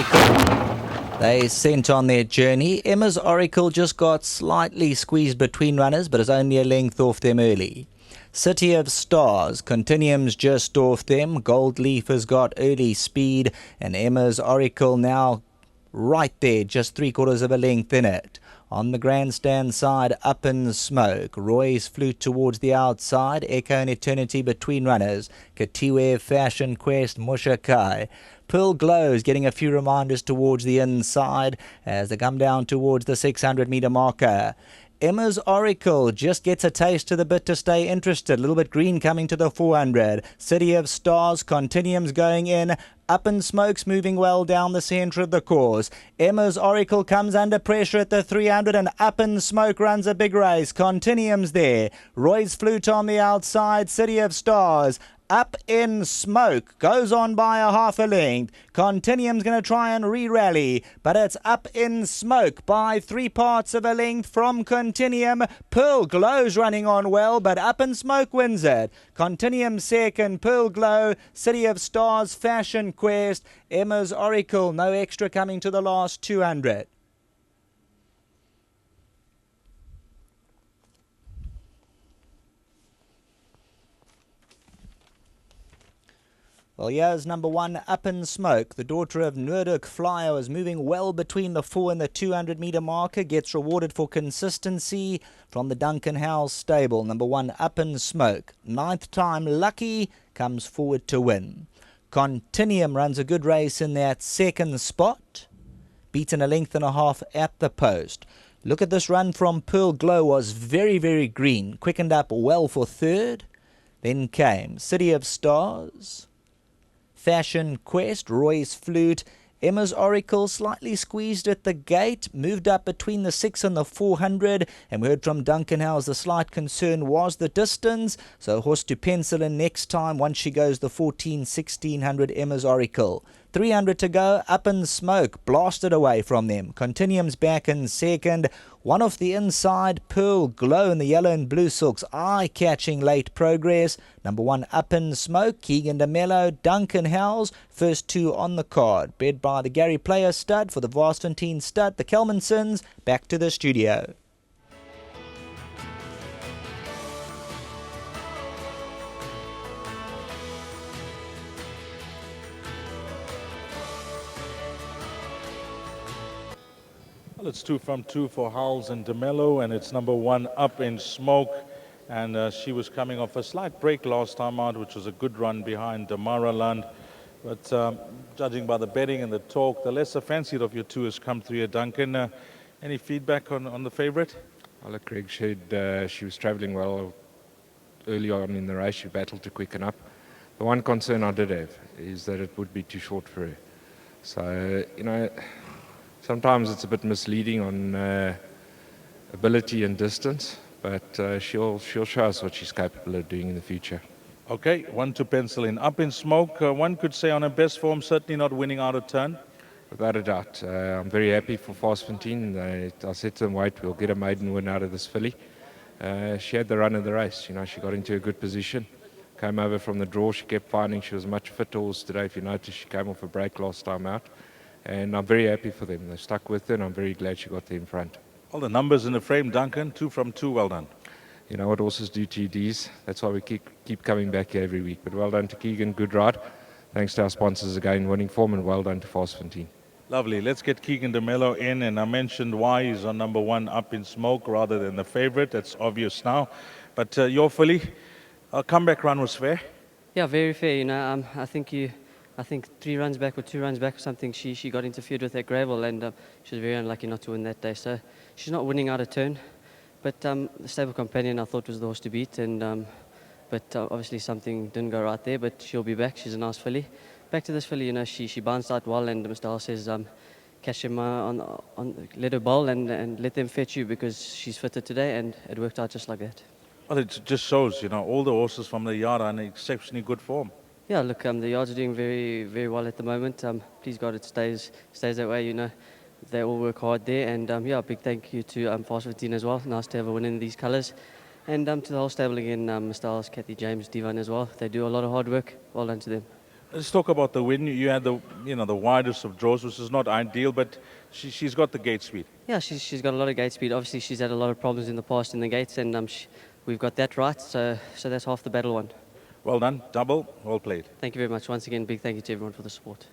Oracle. They sent on their journey. Emma's Oracle just got slightly squeezed between runners, but is only a length off them early. City of Stars, Continuum's just off them. Gold Leaf has got early speed, and Emma's Oracle now right there, just 3/4 of a length in it. On the grandstand side, Up in Smoke. Roy's Flute towards the outside. Echo and Eternity between runners. Katiwe, Fashion Quest, Mushakai. Pearl Glows getting a few reminders towards the inside as they come down towards the 600-metre marker. Emma's Oracle just gets a taste to the bit to stay interested. A little bit green coming to the 400. City of Stars, Continuum's going in. Up in Smoke's moving well down the centre of the course. Emma's Oracle comes under pressure at the 300 and Up in Smoke runs a big race. Continuum's there. Roy's Flute on the outside. City of Stars. Up in Smoke goes on by a half a length. Continuum's going to try and re-rally, but it's Up in Smoke by 3/4 of a length from Continuum. Pearl Glow's running on well, but Up in Smoke wins it. Continuum second, Pearl Glow, City of Stars, Fashion Quest, Emma's Oracle, no extra coming to the last 200. Well, here's number 1, Up in Smoke. The daughter of Noorduk Flyer is moving well between the 4 and the 200-metre marker. Gets rewarded for consistency from the Duncan Howes stable. Number 1, Up in Smoke. 9th time lucky, comes forward to win. Continuum runs a good race in that second spot. Beaten a length and a half at the post. Look at this run from Pearl Glow, was very, very green. Quickened up well for third. Then came City of Stars, Fashion Quest, Roy's Flute, Emma's Oracle slightly squeezed at the gate, moved up between the 6 and the 400, and we heard from Duncan Howes the slight concern was the distance, so horse to pencil in next time once she goes the 1600 Emma's Oracle. 300 to go, Up in Smoke, blasted away from them. Continuum's back in second. One off the inside, Pearl Glow in the yellow and blue silks, eye-catching late progress. Number 1, Up in Smoke, Keegan DeMello, Duncan Howes, first 2 on the card. Bred by the Gary Player stud for the Vastfontein stud, the Kelmansons. Back to the studio. Well, it's 2 from 2 for Howes and DeMello, and it's number 1, Up in Smoke. And she was coming off a slight break last time out, which was a good run behind Damaraland. But judging by the betting and the talk, the lesser fancied of your two has come through here, Duncan. Any feedback on the favourite? Well, like Greg said, she was travelling well early on in the race. She battled to quicken up. The one concern I did have is that it would be too short for her. So, you know, sometimes it's a bit misleading on ability and distance, but she'll show us what she's capable of doing in the future. Okay, 1 to pencil in. Up in Smoke, one could say on her best form, certainly not winning out of turn. Without a doubt. I'm very happy for Vastfontein. I said to them, wait, we'll get a maiden win out of this filly. She had the run of the race. You know, she got into a good position. Came over from the draw. She kept finding she was a much fitter horse today. If you notice, she came off a break last time out. And I'm very happy for them. They stuck with her, and I'm very glad she got there in front. All the numbers in the frame, Duncan. 2 from 2, well done. You know what horses do TDs. That's why we keep coming back here every week. But well done to Keegan, good ride. Thanks to our sponsors again, winning form, and well done to Vastfontein. Lovely. Let's get Keegan DeMello in, and I mentioned why he's on number 1, Up in Smoke, rather than the favourite. That's obvious now. But your filly, our comeback run was fair. Yeah, very fair. You know, I think 3 runs back or 2 runs back or something, she got interfered with that gravel, and she was very unlucky not to win that day. So she's not winning out of turn. But the stable companion I thought was the horse to beat, and but obviously something didn't go right there. But she'll be back. She's a nice filly. Back to this filly, you know, she bounced out well, and Mr. Hall says catch him on let her bowl and let them fetch you, because she's fitter today, and it worked out just like that. Well, it just shows, you know, all the horses from the yard are in exceptionally good form. Yeah, look, the yards are doing very, very well at the moment. Please God, it stays that way. You know, they all work hard there, and yeah, big thank you to Vastfontein as well. Nice to have a win in these colours, and to the whole stable again, Mr. Howes, Kathy James, Divan as well. They do a lot of hard work. Well done to them. Let's talk about the win. You had the widest of draws, which is not ideal, but she's got the gate speed. Yeah, she's got a lot of gate speed. Obviously, she's had a lot of problems in the past in the gates, and we've got that right. So that's half the battle won. Well done, double, well played. Thank you very much. Once again, big thank you to everyone for the support.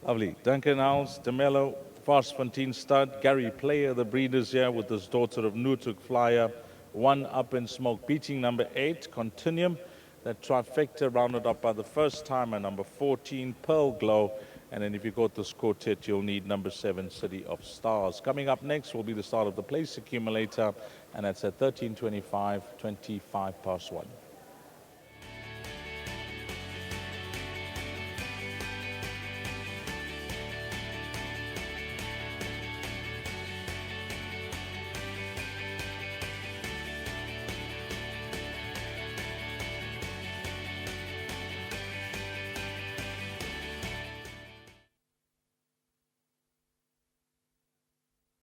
Lovely. Duncan Owls, DeMello, Varsfontein stud, Gary Player, the breeders here with his daughter of Nutuk Flyer, 1 Up in Smoke, beating number 8, Continuum. That trifecta rounded up by the first timer, number 14, Pearl Glow. And then if you go to this quartet, you'll need number 7, City of Stars. Coming up next will be the start of the place accumulator, and that's at 13:25, 25 past 1.